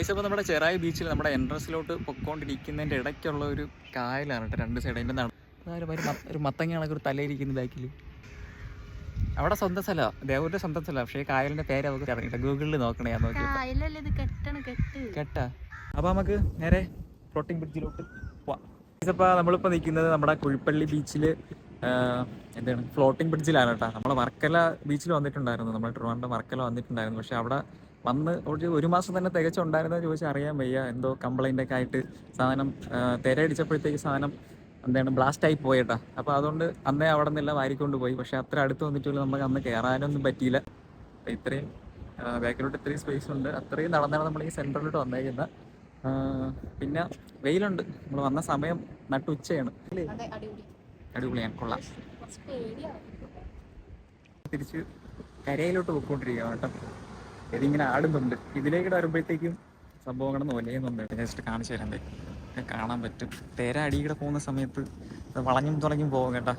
ഇപ്പോൾ നമ്മുടെ ചെറായി ബീച്ചിൽ നമ്മുടെ എൻട്രൻസിലോട്ട് പൊക്കോണ്ടിരിക്കുന്നതിൻ്റെ ഇടയ്ക്കുള്ള ഒരു കായലാണ് കേട്ടോ, രണ്ട് സൈഡ്. അതിൻ്റെ ഒരു മത്തങ്ങ കണക്ക് ഒരു തലയിരിക്കുന്ന ബാക്കിൽ. അവിടെ സ്വന്തം സ്ഥലമാണ്, ദേവൂരിൻ്റെ സ്വന്തം സ്ഥലമാണ്. പക്ഷേ കായലിൻ്റെ പേര് നമുക്ക് അറിയില്ല, ഗൂഗിളിൽ നോക്കണേ. ഞാൻ നോക്കി കേട്ടാ. അപ്പോൾ നമുക്ക് നേരെ ഫ്ലോട്ടിംഗ് ബ്രിഡ്ജിലോട്ട് പോവാം. ഇപ്പോൾ നമ്മളിപ്പോൾ നിൽക്കുന്നത് നമ്മുടെ കുഴിപ്പള്ളി ബീച്ചിൽ എന്താണ് ഫ്ലോട്ടിംഗ് ബ്രിഡ്ജിലാണ് കേട്ടോ. നമ്മൾ വർക്കല ബീച്ചിൽ വന്നിട്ടുണ്ടായിരുന്നു, നമ്മൾ ട്രിവാൻഡ്രം വർക്കല വന്നിട്ടുണ്ടായിരുന്നു. പക്ഷേ അവിടെ വന്ന് ഒരു മാസം തന്നെ തികച്ചുണ്ടായിരുന്നെന്ന് ചോദിച്ചാൽ അറിയാൻ വയ്യ. എന്തോ കംപ്ലൈൻ്റ് ഒക്കെ ആയിട്ട് സാധനം തിരയടിച്ചപ്പോഴത്തേക്ക് സാധനം എന്താണ് ബ്ലാസ്റ്റായി പോയേട്ടാ. അപ്പോൾ അതുകൊണ്ട് അന്നേ അവിടെ നിന്നെല്ലാം വാരിക്കൊണ്ട് പോയി. പക്ഷേ അത്ര അടുത്ത് വന്നിട്ടുള്ള നമുക്ക് അന്ന് കയറാനൊന്നും പറ്റിയില്ല. അപ്പോൾ ഇത്രയും ബാക്കിലോട്ട് ഇത്രയും സ്പേസ് ഉണ്ട്, അത്രയും നടന്നാണ് നമ്മൾ ഈ സെൻറ്ററിലോട്ട് വന്നേക്കുന്നത്. പിന്നെ വെയിലുണ്ട്, നമ്മൾ വന്ന സമയം നട്ടുച്ചയാണ്. അടിപൊളിയാണ്, കൊള്ളാം. തിരിച്ച് കരയിലോട്ട് പോയിക്കൊണ്ടിരിക്കുകയാണ് കേട്ടോ. ഇതിങ്ങനെ ആടുന്നുണ്ട്. ഇതിലേക്കിടെ വരുമ്പോഴത്തേക്കും സംഭവം കിടന്ന് ഒലയുന്നുണ്ട്. ജസ്റ്റ് കാണിച്ചു തരണ്ടേ, കാണാൻ പറ്റും. തേര അടിയിടെ പോകുന്ന സമയത്ത് വളഞ്ഞും തുളഞ്ഞും പോകും കേട്ടോ.